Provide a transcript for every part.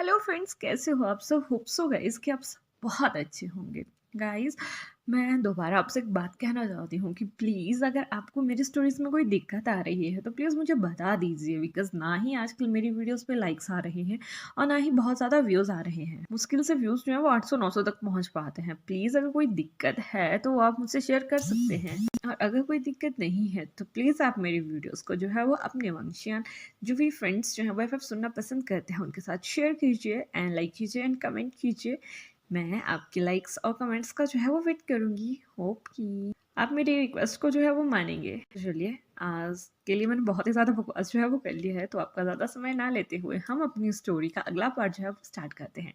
Hello friends, कैसे हो आप सब? होप सो गाइस कि आप सब बहुत अच्छे होंगे। गाइस, मैं दोबारा आपसे एक बात कहना चाहती हूँ कि प्लीज़ अगर आपको मेरी स्टोरीज में कोई दिक्कत आ रही है तो प्लीज़ मुझे बता दीजिए, बिकॉज ना ही आजकल मेरी वीडियोस पे लाइक्स आ रहे हैं और ना ही बहुत ज़्यादा व्यूज़ आ रहे हैं। मुश्किल से व्यूज़ जो है वो 800-900 तक पहुँच पाते हैं। प्लीज़ अगर कोई दिक्कत है तो वो आप मुझसे शेयर कर सकते हैं, और अगर कोई दिक्कत नहीं है तो प्लीज़ आप मेरी वीडियोस को जो है वो अपने वंशियान जो भी फ्रेंड्स जो हैं वो एफएफ सुनना पसंद करते हैं उनके साथ शेयर कीजिए एंड लाइक कीजिए एंड कमेंट कीजिए। मैं आपके लाइक्स और कमेंट्स का जो है वो वेट करूंगी। होप कि आप मेरी रिक्वेस्ट को जो है वो मानेंगे। तो चलिए, आज के लिए मैंने बहुत ही ज़्यादा बकवास जो है वो कर लिया है, तो आपका ज़्यादा समय ना लेते हुए हम अपनी स्टोरी का अगला पार्ट जो है वो स्टार्ट करते हैं।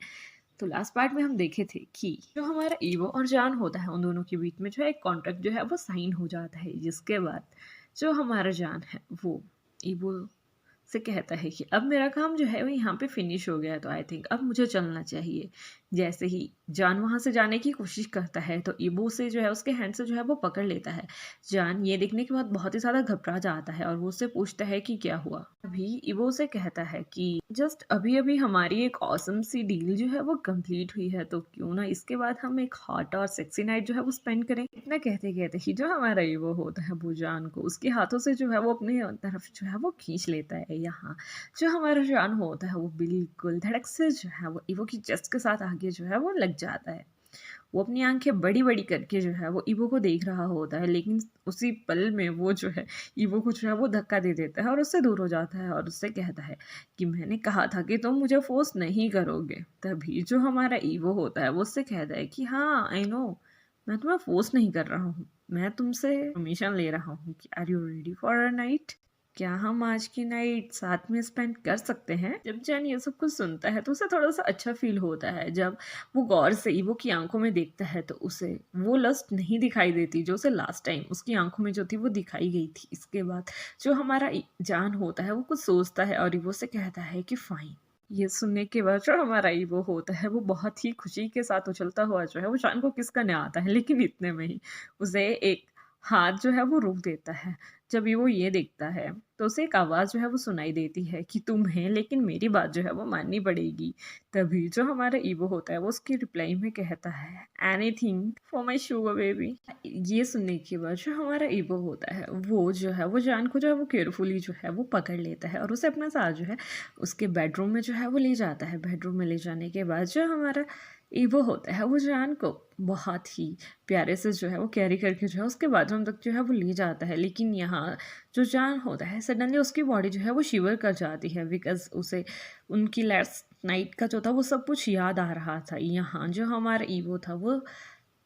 तो लास्ट पार्ट में हम देखे थे कि जो हमारा ईवो और जान होता है उन दोनों के बीच में जो है एक कॉन्ट्रैक्ट जो है वो साइन हो जाता है, जिसके बाद जो हमारा जान है वो ईवो से कहता है कि अब मेरा काम जो है वो यहाँ पे फिनिश हो गया है, तो आई थिंक अब मुझे चलना चाहिए। जैसे ही जान वहाँ से जाने की कोशिश करता है तो ईबो से जो है उसके हैंड से जो है वो पकड़ लेता है। जान ये देखने के बाद बहुत ही ज़्यादा घबरा जाता है और वो उससे पूछता है कि क्या हुआ। अभी ईबो से कहता है कि जस्ट अभी अभी हमारी एक ऑसम सी डील जो है वो कंप्लीट हुई है, तो क्यों ना इसके बाद हम एक हॉट और सेक्सी नाइट जो है वो स्पेंड करें। इतना कहते कहते ही जो हमारा ईवो होता है वो जान को उसके हाथों से जो है वो अपनी तरफ जो है वो खींच लेता है। यहाँ जो हमारा जान होता है वो बिल्कुल धड़क से जो है वो ईवो की चेस्ट के साथ आगे जो है वो लग जाता है। वो अपनी आंखें बड़ी बड़ी करके जो है वो ईवो को देख रहा होता है, लेकिन उसी पल में वो जो है ईवो को जो है वो धक्का दे देता है और उससे दूर हो जाता है और उससे कहता है कि मैंने कहा था कि तुम मुझे फोर्स नहीं करोगे। तभी जो हमारा ईवो होता है वो उससे कहता है कि हाँ आई नो, मैं तुम्हें फोर्स नहीं कर रहा हूँ, मैं तुमसे परमिशन ले रहा हूँ कि are you ready for a night? क्या हम आज की नाइट साथ में स्पेंड कर सकते हैं? जब जैन ये सब कुछ सुनता है तो उसे थोड़ा सा अच्छा फील होता है। जब वो गौर से ईवो की आंखों में देखता है तो उसे वो लस्ट नहीं दिखाई देती जो उसे लास्ट टाइम उसकी आंखों में जो थी वो दिखाई गई थी। इसके बाद जो हमारा जान होता है वो कुछ सोचता है और ईवो से कहता है कि फाइन। ये सुनने के बाद जो हमारा ईवो होता है वो बहुत ही खुशी के साथ उछलता हुआ जो है वो जान को किस करने आता है, लेकिन इतने में ही उसे एक हाथ जो है वो रोक देता है। जब वो ये देखता है तो उसे एक आवाज़ जो है वो सुनाई देती है कि तुम्हें लेकिन मेरी बात जो है वो माननी पड़ेगी। तभी जो हमारा ईवो होता है वो उसकी रिप्लाई में कहता है anything for my sugar baby. ये सुनने के बाद जो हमारा ईवो होता है वो जो है वो जान को जो है वो केयरफुली जो है वो पकड़ लेता है और उसे अपने साथ जो है उसके बेडरूम में जो है वो ले जाता है। बेडरूम में ले जाने के बाद जो हमारा ईवो होता है वो जान को बहुत ही प्यारे से जो है वो कैरी करके जो है उसके बाथरूम तक जो है वो ले जाता है। लेकिन यहाँ जो जान होता है सडनली उसकी बॉडी जो है वो शिवर कर जाती है, बिकॉज उसे उनकी लास्ट नाइट का जो था वो सब कुछ याद आ रहा था। यहाँ जो हमारा ईवो था वो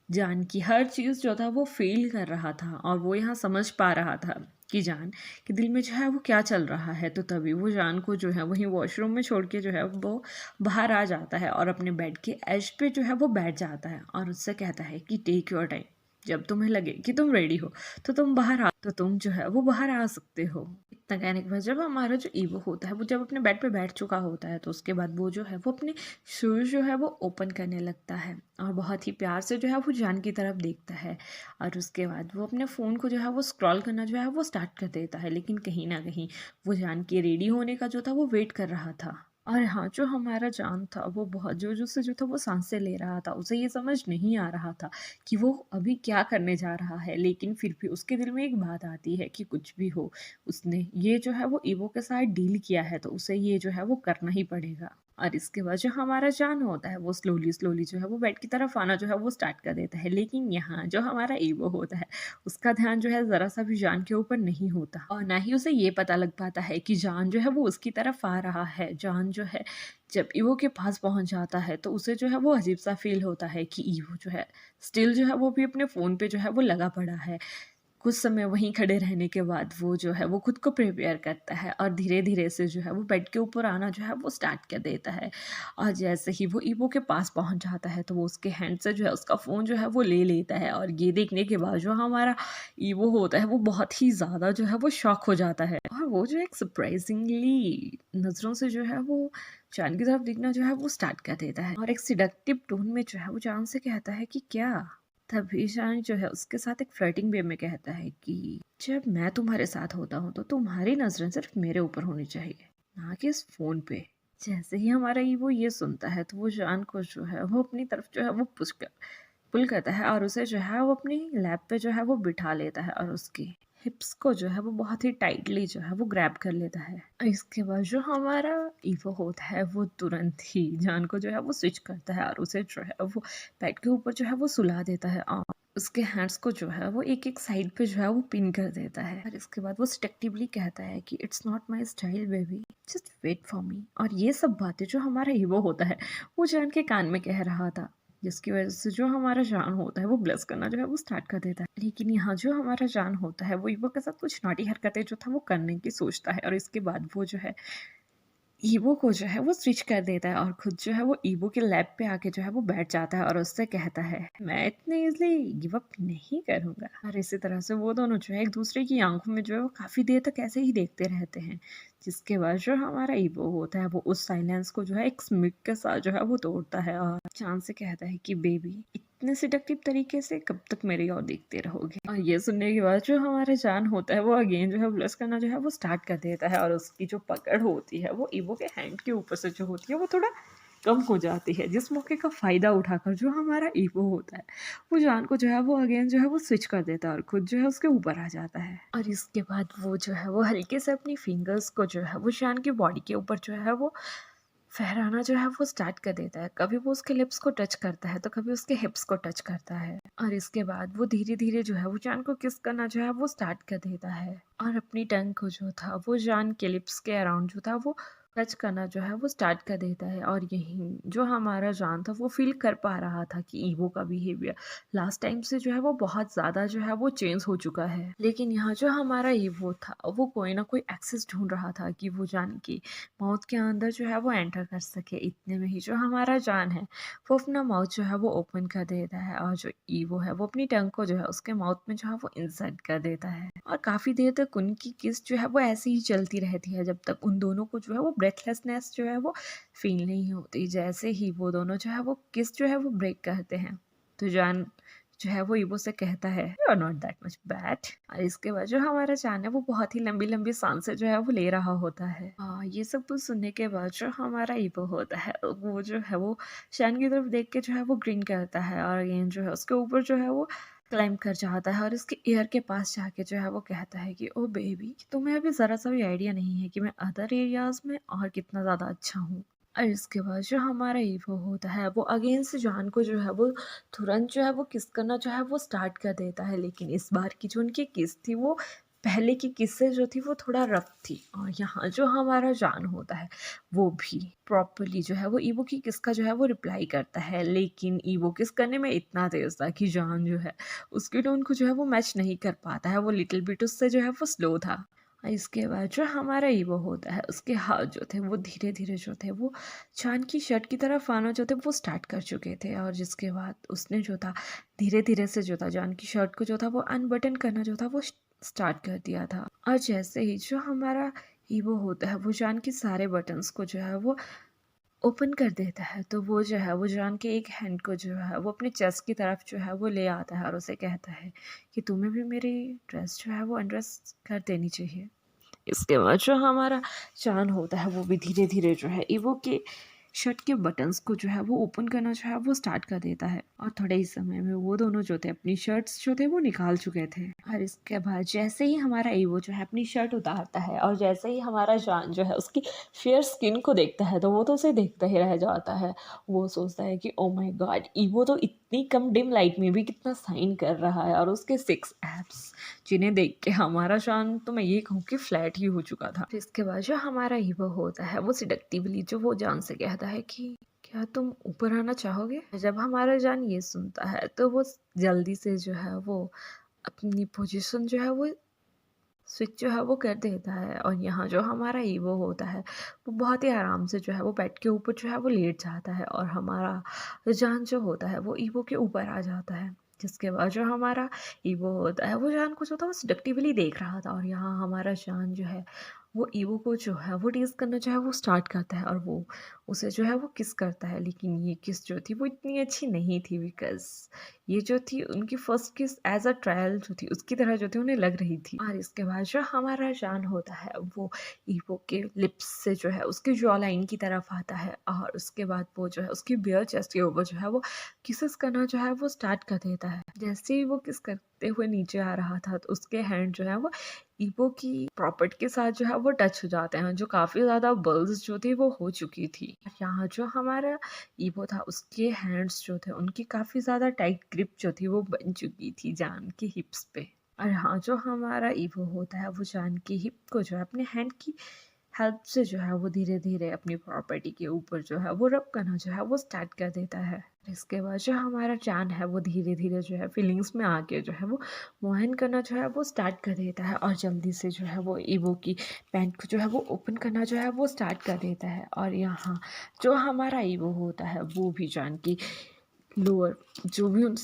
जान की हर चीज़ जो था वो फील कर रहा था और वो यहाँ समझ पा रहा था कि जान के दिल में जो है वो क्या चल रहा है। तो तभी वो जान को जो है वहीं वॉशरूम में छोड़ के जो है वो बाहर आ जाता है और अपने बेड के एज पे जो है वो बैठ जाता है और उससे कहता है कि टेक योर टाइम, जब तुम्हें लगे कि तुम रेडी हो तो तुम बाहर आ, तो तुम जो है वो बाहर आ सकते हो। इतना कहने के बाद जब हमारा जो ईवो होता है वो जब अपने बेड पे बैठ चुका होता है तो उसके बाद वो जो है वो अपने शूज जो है वो ओपन करने लगता है और बहुत ही प्यार से जो है वो जान की तरफ देखता है। और उसके बाद वो अपने फ़ोन को जो है वो स्क्रॉल करना जो है वो स्टार्ट कर देता है, लेकिन कहीं ना कहीं वो जान के रेडी होने का जो था वो वेट कर रहा था। और हाँ, जो हमारा जान था वो बहुत जोर से जो था वो सांसें ले रहा था। उसे ये समझ नहीं आ रहा था कि वो अभी क्या करने जा रहा है, लेकिन फिर भी उसके दिल में एक बात आती है कि कुछ भी हो, उसने ये जो है वो ईवो के साथ डील किया है तो उसे ये जो है वो करना ही पड़ेगा। और इसके बाद जो हमारा जान होता है वो स्लोली स्लोली जो है वो बेड की तरफ आना जो है वो स्टार्ट कर देता है, लेकिन यहाँ जो हमारा ईवो होता है उसका ध्यान जो है ज़रा सा भी जान के ऊपर नहीं होता और ना ही उसे ये पता लग पाता है कि जान जो है वो उसकी तरफ आ रहा है। जान जो है जब ईवो के पास पहुंच जाता है तो उसे जो है वो अजीब सा फील होता है कि ईवो जो है स्टिल जो है वो भी अपने फ़ोन पे जो है वो लगा पड़ा है। कुछ समय वहीं खड़े रहने के बाद वो जो है वो खुद को प्रिपेयर करता है और धीरे धीरे से जो है वो बेड के ऊपर आना जो है वो स्टार्ट कर देता है। और जैसे ही वो ईवो के पास पहुंच जाता है तो वो उसके हैंड से जो है उसका फ़ोन जो है वो ले लेता है और ये देखने के बाद जो हमारा ईवो होता है वो बहुत ही ज़्यादा जो है वो शॉक हो जाता है और वो जो एक सरप्राइजिंगली नज़रों से जो है वो जान की तरफ देखना जो है वो स्टार्ट कर देता है और एक सिडक्टिव टोन में जो है वो जान से कहता है कि क्या। तभी ईशान जो है उसके साथ एक फ्लर्टिंग वे में कहता है कि जब मैं तुम्हारे साथ होता हूँ तो तुम्हारी नजरें सिर्फ मेरे ऊपर होनी चाहिए, ना कि इस फोन पे। जैसे ही हमारा ईवो ये सुनता है तो वो जान को जो है वो अपनी तरफ जो है वो पुल करता है और उसे जो है वो अपनी लैप पे जो है वो बिठा लेता है और उसकी हिप्स को जो है वो बहुत ही टाइटली जो है वो ग्रैब कर लेता है। और इसके बाद जो हमारा ईवो होता है वो तुरंत ही जान को जो है वो स्विच करता है और उसे जो है वो बेड के ऊपर जो है वो सुला देता है और उसके हैंड्स को जो है वो एक एक साइड पे जो है वो पिन कर देता है। और इसके बाद वो स्ट्रक्टिवली कहता है कि it's not my style baby, just wait for me. और ये सब बातें जो हमारा ईवो होता है वो जान के कान में कह रहा था, जिसकी वजह से जो हमारा जान होता है वो ब्लश करना जो है वो स्टार्ट कर देता है। लेकिन यहाँ जो हमारा जान होता है वो ईवो के साथ कुछ नॉटी हरकतें जो था वो करने की सोचता है और इसके बाद वो जो है ईवो को जो है वो स्विच कर देता है और खुद जो है वो ईवो के लैब पे आके जो है वो बैठ जाता है और उससे कहता है मैं इतने इजली गिव अप नहीं करूंगा। और इसी तरह से वो दोनों जो है एक दूसरे की आंखों में जो है वो काफी देर तक ऐसे ही देखते रहते हैं, जिसके बाद जो हमारा ईवो होता है वो उस साइलेंस को जो है एक स्मिक के साथ जो है वो तोड़ता है और चांद से कहता है कि बेबी इतने सिडक्टिव तरीके से कब तक मेरी ओर देखते रहोगे। और ये सुनने के बाद जो हमारा जान होता है वो अगेन जो है ब्लश करना जो है वो स्टार्ट कर देता है और उसकी जो पकड़ होती है वो ईवो के हैंड के ऊपर से जो होती है वो थोड़ा कम हो जाती है, जिस मौके का फ़ायदा उठाकर जो हमारा ईवो होता है वो जान को जो है वो अगेन जो है वो स्विच कर देता है और खुद जो है उसके ऊपर आ जाता है। और इसके बाद वो जो है वो हल्के से अपनी फिंगर्स को जो है वो जान की बॉडी के ऊपर जो है वो फहराना जो है वो स्टार्ट कर देता है। कभी वो उसके लिप्स को टच करता है तो कभी उसके हिप्स को टच करता है और इसके बाद वो धीरे धीरे जो है वो जान को किस करना जो है वो स्टार्ट कर देता है और अपनी टंग को जो था वो जान के लिप्स के अराउंड जो था वो टच करना जो है वो स्टार्ट कर देता है। और यही जो हमारा जान था वो फील कर पा रहा था कि ईवो का बिहेवियर लास्ट टाइम से जो है वो बहुत ज़्यादा जो है वो चेंज हो चुका है। लेकिन यहाँ जो हमारा ईवो था वो कोई ना कोई एक्सेस ढूंढ रहा था कि वो जान की माउथ के अंदर जो है वो एंटर कर सके। इतने में ही जो हमारा जान है वो अपना माउथ जो है वो ओपन कर देता है और जो ईवो है वो अपनी टंग को जो है उसके माउथ में जो है वो इंसर्ट कर देता है और काफ़ी देर तक उनकी किस जो है वो ऐसे ही चलती रहती है जब तक उन दोनों को जो है वो ब्रेथलेसनेस जो है वो फील नहीं होती। जैसे ही वो दोनों जो है वो किस जो है वो ब्रेक करते हैं तो जान जो है वो ईवो से कहता है you are not that much bad. और इसके बाद जो हमारा जान है वो बहुत ही लंबी लंबी सांसें जो है वो ले रहा होता है। ये सब कुछ सुनने के बाद जो हमारा ईवो होता है वो जो है वो शान की तरफ देख के जो है वो ग्रीन करता है और अगेन जो है उसके ऊपर जो है वो क्लाइंब कर जाता है और इसके ईयर के पास जाके जो है वो कहता है कि ओ बेबी तुम्हें अभी ज़रा सा भी आइडिया नहीं है कि मैं अदर एरियाज में और कितना ज़्यादा अच्छा हूँ। और इसके बाद जो हमारा ईवो होता है वो अगेन से जान को जो है वो तुरंत जो है वो किस करना जो है वो स्टार्ट कर देता है। लेकिन इस बार की जो उनकी किस थी वो पहले की किस से जो थी वो थोड़ा रफ थी और यहाँ जो हमारा जान होता है वो भी प्रॉपरली जो है वो ईवो की किस का जो है वो रिप्लाई करता है। लेकिन ईवो किस करने में इतना तेज था कि जान जो है उसकी टोन को जो है वो मैच नहीं कर पाता है, वो लिटिल बिट उससे जो है वो स्लो था। और इसके बाद जो हमारा ईवो होता है उसके हाथ जो थे वो धीरे धीरे जो थे वो चांद की शर्ट की तरफ आना जो थे वो स्टार्ट कर चुके थे और जिसके बाद उसने जो था धीरे धीरे से जो था जान की शर्ट को जो था वो अनबटन करना जो था वो स्टार्ट कर दिया था। और जैसे ही जो हमारा ईवो होता है वो जान की सारे बटन्स को जो है वो ओपन कर देता है तो वो जो है वो जान के एक हैंड को जो है वो अपने चेस्ट की तरफ जो है वो ले आता है और उसे कहता है कि तुम्हें भी मेरी ड्रेस जो है वो अनड्रेस कर देनी चाहिए। इसके बाद जो हमारा चान होता है वो भी धीरे धीरे जो है ईवो के शर्ट के बटन्स को जो है वो ओपन करना जो है वो स्टार्ट कर देता है और थोड़े ही समय में वो दोनों जो थे अपनी शर्ट्स जो थे वो निकाल चुके थे। और इसके बाद जैसे ही हमारा ईवो जो है अपनी शर्ट उतारता है और जैसे ही हमारा जान जो है उसकी फेयर स्किन को देखता है तो वो तो उसे देखता ही रह जाता है। वो सोचता है कि ओ माय गॉड ईवो तो इतनी कम डिम लाइट में भी कितना साइन कर रहा है और उसके 6 एब्स जिन्हें देख के हमारा जान तो मैं ये कहूँ कि फ्लैट ही हो चुका था। इसके बाद जो हमारा ईवो होता है वो सिडक्टिवली जो वो जान से कहता है कि क्या तुम ऊपर आना चाहोगे। जब हमारा जान ये सुनता है तो वो जल्दी से जो है वो अपनी पोजीशन जो है वो स्विच जो है वो कर देता है और यहाँ जो हमारा ईवो होता है वो बहुत ही आराम से जो है वो बेड के ऊपर जो है वो लेट जाता है और हमारा जान जो होता है वो ईवो के ऊपर आ जाता है। जिसके बाद जो हमारा ईवो होता है वो जान को जो था वो सिडक्टिवली देख रहा था और यहाँ हमारा जान जो है वो ईवो को जो है वो टीज़ करना जो है वो स्टार्ट करता है और वो उसे जो है वो किस करता है। लेकिन ये किस जो थी वो इतनी अच्छी नहीं थी, बिकॉज़ ये जो थी उनकी फर्स्ट किस एज़ अ ट्रायल जो थी उसकी तरह जो थी उन्हें लग रही थी। और इसके बाद जो हमारा जान होता है वो ईवो के लिप्स से जो है उसकी जॉ लाइन की तरफ आता है और उसके बाद वो जो है उसकी बेयर चेस्ट के ऊपर जो है वो किसेस करना जो है वो स्टार्ट कर देता है। जैसे ही वो किस करते हुए नीचे आ रहा था तो उसके हैंड जो है वो ईवो की प्रॉपर्टी के साथ जो है वो टच हो जाते हैं, जो काफ़ी ज़्यादा बल्स जो थी वो हो चुकी थी। यहाँ जो हमारा ईवो था उसके हैंड्स जो थे उनकी काफ़ी ज़्यादा टाइट ग्रिप जो थी वो बन चुकी थी जान के हिप्स पे। और यहाँ जो हमारा ईवो होता है वो जान की हिप को जो है अपने हैंड की हेल्प से जो है वो धीरे-धीरे अपनी प्रॉपर्टी के ऊपर जो है वो रब करना जो है वो स्टार्ट कर देता है। इसके बाद जो हमारा जान है वो धीरे-धीरे जो है फीलिंग्स में आके जो है वो मोहन करना जो है वो स्टार्ट कर देता है और जल्दी से जो है वो ईवो की पैंट को जो है वो ओपन करना जो है वो स्टार्ट कर देता है। और यहाँ जो हमारा ईवो होता है वो भी जान की लोअर जो भी उन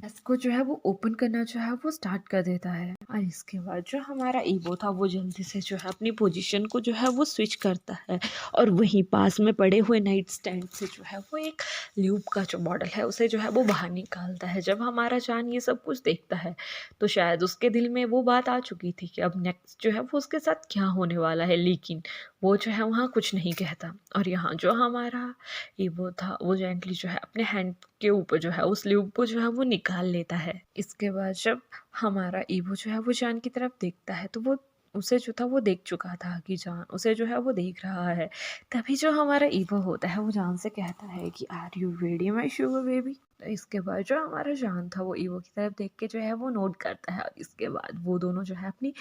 इसको जो है वो ओपन करना जो है वो स्टार्ट कर देता है। और इसके बाद जो हमारा ईवो था वो जल्दी से जो है अपनी पोजीशन को जो है वो स्विच करता है और वहीं पास में पड़े हुए नाइट स्टैंड से जो है वो एक ल्यूब का जो मॉडल है उसे जो है वो बाहर निकालता है। जब हमारा जान ये सब कुछ देखता है तो शायद उसके दिल में वो बात आ चुकी थी कि अब नेक्स्ट जो है वो उसके साथ क्या होने वाला है, लेकिन वो जो है वहाँ कुछ नहीं कहता। और यहाँ जो हमारा ईवो था वो जेंटली जो है अपने हैंड के ऊपर जो है उस ल्यूब को जो है वो निकाल लेता है। इसके बाद जब हमारा ईवो जो है वो जान की तरफ देखता है तो वो उसे जो था वो देख चुका था कि जान उसे जो है वो देख रहा है। तभी जो हमारा ईवो होता है वो जान से कहता है कि are you ready my sugar baby. इसके बाद जो हमारा जान था वो ईवो की तरफ देख के जो है वो नोट करता है और इसके बाद वो दोनों जो है अपनी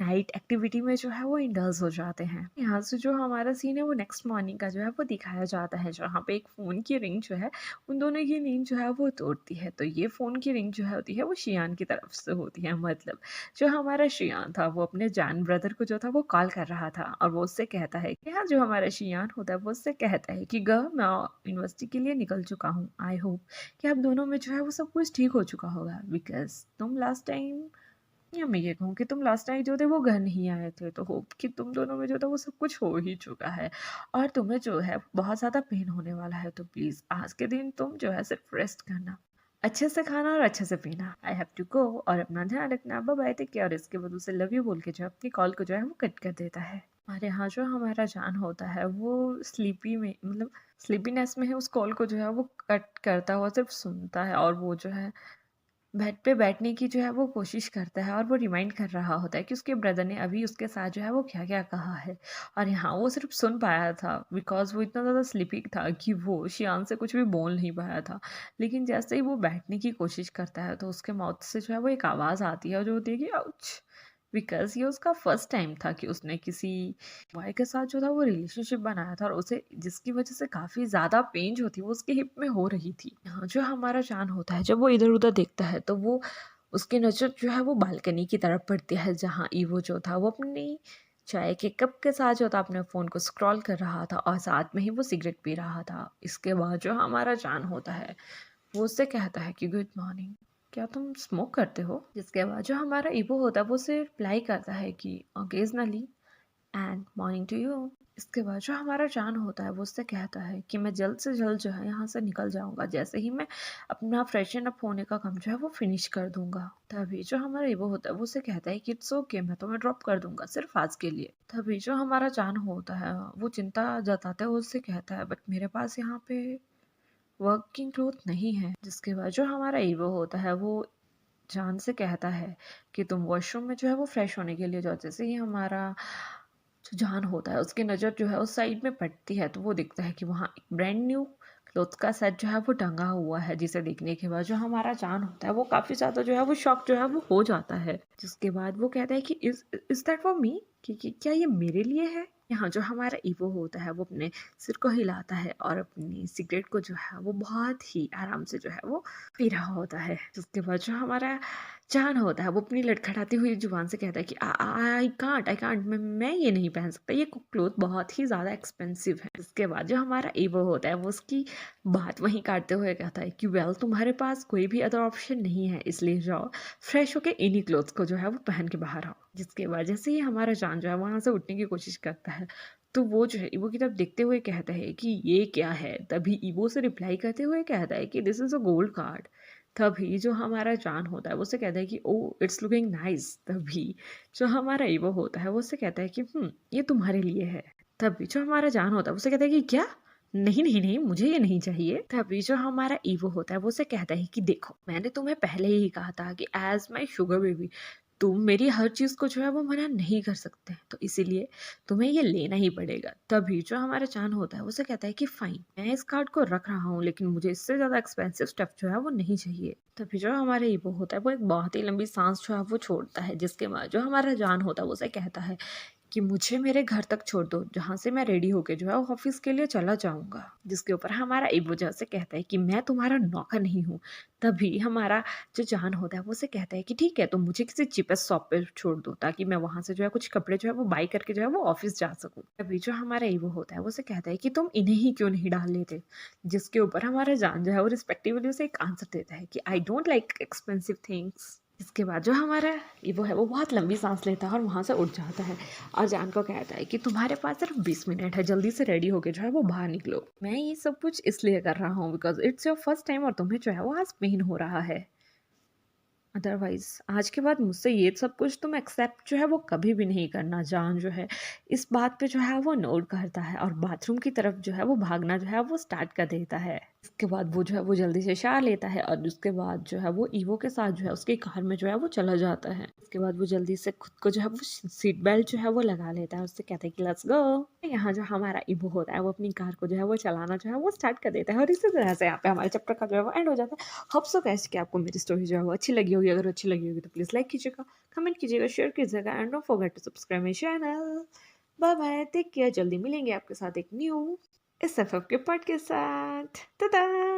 नाइट एक्टिविटी में जो है वो इंडल्ज हो जाते हैं। यहाँ से जो हमारा सीन है वो नेक्स्ट मॉर्निंग का जो है वो दिखाया जाता है, जहाँ पे एक फ़ोन की रिंग जो है उन दोनों की नींद जो है वो तोड़ती है। तो ये फ़ोन की रिंग जो है होती है वो शियान की तरफ से होती है। मतलब जो हमारा शियान था वो अपने जान ब्रदर को जो था वो कॉल कर रहा था और वो उससे कहता है कि हाँ, जो हमारा शियान होता है वो उससे कहता है कि ग मैं यूनिवर्सिटी के लिए निकल चुका हूँ। आई होप कि आप दोनों में जो है वो सब कुछ ठीक हो चुका होगा, बिकॉज़ तुम लास्ट टाइम, या मैं ये कहूँ कि तुम लास्ट टाइम जो थे वो घर नहीं आए थे, तो होप कि तुम दोनों में जो था वो सब कुछ हो ही चुका है और तुम्हें जो है बहुत ज़्यादा पेन होने वाला है। तो प्लीज़ आज के दिन तुम जो है सिर्फ रेस्ट करना, अच्छे से खाना और अच्छे से पीना। आई हैव टू गो और अपना ध्यान रखना, बाय बाय, टेक केयर। और इसके बाद उसे लव यू बोल के जो है अपनी कॉल को जो है वो कट कर देता है। और यहाँ जो हमारा जान होता है वो स्लीपी में, मतलब स्लीपीनेस में है, उस कॉल को जो है वो कट करता हुआ सिर्फ सुनता है और वो जो है बेड पे बैठने की जो है वो कोशिश करता है और वो रिमाइंड कर रहा होता है कि उसके ब्रदर ने अभी उसके साथ जो है वो क्या-क्या कहा है। और यहाँ वो सिर्फ़ सुन पाया था बिकॉज़ वो इतना ज़्यादा स्लीपी था कि वो शियान से कुछ भी बोल नहीं पाया था। लेकिन जैसे ही वो बैठने की कोशिश करता है तो उसके माउथ से जो है वो एक आवाज़ आती है जो होती है कि आउच! बिकॉज़ ये उसका फर्स्ट टाइम था कि उसने किसी बॉय के साथ जो था वो रिलेशनशिप बनाया था और उसे जिसकी वजह से काफ़ी ज़्यादा पेन जो थी वो उसके हिप में हो रही थी। यहाँ जो हमारा जान होता है जब वो इधर-उधर देखता है तो वो उसकी नज़र जो है वो बालकनी की तरफ पड़ती है, जहाँ ईवो जो था वो अपनी चाय के कप के साथ जो था अपने फ़ोन को स्क्रॉल कर रहा था और साथ में ही वो सिगरेट पी रहा था। इसके बाद जो हमारा जान होता है वो उससे कहता है कि गुड मॉर्निंग, क्या तुम स्मोक करते हो? जिसके बाद जो हमारा ईवो होता है वो उसे रिप्लाई करता है कि occasionally and morning to you. इसके बाद जो हमारा जान होता है वो उससे कहता है कि मैं जल्द से जल्द जो है यहाँ से निकल जाऊँगा, जैसे ही मैं अपना फ्रेशन अप होने का काम जो है वो फिनिश कर दूँगा। तभी जो हमारा ईवो होता है वो उससे कहता है कि इट्स ओके, मैं तुम्हें ड्रॉप कर दूँगा सिर्फ़ आज के लिए। तभी जो हमारा जान होता है वो चिंता जताते हुए उससे कहता है बट मेरे पास यहाँ पे वर्किंग क्लॉथ नहीं है। जिसके बाद जो हमारा ईवो होता है वो जान से कहता है कि तुम वॉशरूम में जो है वो फ्रेश होने के लिए जाओ। जैसे ही हमारा जो जान होता है उसकी नज़र जो है उस साइड में पड़ती है तो वो दिखता है कि वहाँ एक ब्रांड न्यू क्लॉथ का सेट जो है वो टंगा हुआ है, जिसे देखने के बाद जो हमारा जान होता है वो काफ़ी ज़्यादा जो है वो शॉक जो है वो हो जाता है। जिसके बाद वो कहता है कि इज़ दैट फॉर मी, कि क्या ये मेरे लिए है? यहाँ जो हमारा ईवो होता है वो अपने सिर को हिलाता है और अपनी सिगरेट को जो है वो बहुत ही आराम से जो है वो पी रहा होता है। जिसके बाद जो हमारा जान होता है वो अपनी लड़खड़ाती हुई जुबान से कहता है कि आई कांट, मैं ये नहीं पहन सकता, ये क्लोथ बहुत ही ज़्यादा एक्सपेंसिव है। इसके बाद जो हमारा ईवो होता है वो उसकी बात वहीं काटते हुए कहता है कि वेल, तुम्हारे पास कोई भी अदर ऑप्शन नहीं है, इसलिए जाओ फ्रेश होके इन्हीं क्लोथ्स को जो है वो पहन के बाहर आओ। जिसके बाद जैसे ही हमारा जान जो है वहाँ से उठने की कोशिश करता है, तो वो जो है ईवो की तरफ देखते हुए कहता है कि ये क्या है? तभी ईवो से रिप्लाई करते हुए कहता है कि this is a gold card. तभी जो हमारा जान होता है वो उससे कहता है कि ओह! It's looking nice. तभी जो हमारा ईवो होता है वो उससे कहता है कि ये तुम्हारे लिए है। तभी जो हमारा जान होता है वो उससे कहता है कि क्या? नहीं, नहीं, नहीं, मुझे ये नहीं चाहिए। तभी जो हमारा ईवो होता है वो उसे कहता है कि देखो, मैंने तुम्हें पहले ही कहा था कि एज़ माय शुगर बेबी तुम मेरी हर चीज़ को जो है वो मना नहीं कर सकते हैं, तो इसीलिए तुम्हें ये लेना ही पड़ेगा। तभी जो हमारा चान होता है वो उसे कहता है कि फाइन, मैं इस कार्ड को रख रहा हूँ लेकिन मुझे इससे ज़्यादा एक्सपेंसिव स्टफ जो है वो नहीं चाहिए। तभी जो हमारा ईवो होता है वो एक बहुत ही लंबी साँस जो है वो छोड़ता है, जिसके बाद जो हमारा जान होता है वो उसे कहता है कि मुझे मेरे घर तक छोड़ दो, जहाँ से मैं रेडी होके जो है वो ऑफ़िस के लिए चला जाऊँगा। जिसके ऊपर हमारा ईवो जो है उसे कहता है कि मैं तुम्हारा नौकर नहीं हूँ। तभी हमारा जो जान होता है वो उसे कहता है कि ठीक है, तुम मुझे किसी चीपेस्ट शॉप पे छोड़ दो ताकि मैं वहाँ से जो है कुछ कपड़े जो है वो बाय करके जो है वो ऑफ़िस जा सकूँ। तभी जो हमारा ईवो होता है वो उसे कहता है कि तुम इन्हें ही क्यों नहीं डाल लेते? जिसके ऊपर हमारा जान जो है वो रिस्पेक्टिवली उसे एक आंसर देता है कि I don't like expensive things. इसके बाद जो हमारा ईवो है वो बहुत लंबी साँस लेता है और वहाँ से उठ जाता है और जान को कहता है कि तुम्हारे पास सिर्फ 20 मिनट है, जल्दी से रेडी होके जो है वो बाहर निकलो। मैं ये सब कुछ इसलिए कर रहा हूँ because it's your first time और तुम्हें जो है वो आज पेन हो रहा है। अदरवाइज़ आज के बाद मुझसे ये सब कुछ तुम एक्सेप्ट जो है वो कभी भी नहीं करना। जान जो है इस बात पे जो है वो नोट करता है और बाथरूम की तरफ जो है वो भागना जो है वो स्टार्ट कर देता है। इसके बाद वो जो है वो जल्दी से शावर लेता है और उसके बाद जो है वो ईवो के साथ जो है उसकी कार में जो है वो चला जाता है। इसके बाद वो जल्दी से खुद को जो है वो सीट बेल्ट जो है वो लगा लेता है। उससे कहता है कि लेट्स गो। यहाँ जो हमारा ईवो होता है वो अपनी कार को जो है वो चलाना जो है वो स्टार्ट कर देता है और इसी तरह से यहाँ पे हमारे चैप्टर का जो है वो एंड हो जाता है। होप सो गाइस कि आपको मेरी स्टोरी जो है वो अच्छी लगी होगी। अगर अच्छी लगी होगी तो प्लीज़ लाइक कीजिएगा, कमेंट कीजिएगा, शेयर कीजिएगा and don't forget to subscribe my channel. Bye bye, take care. जल्दी मिलेंगे आपके साथ एक न्यू एसएफएफ के पार्ट के साथ। टाटा।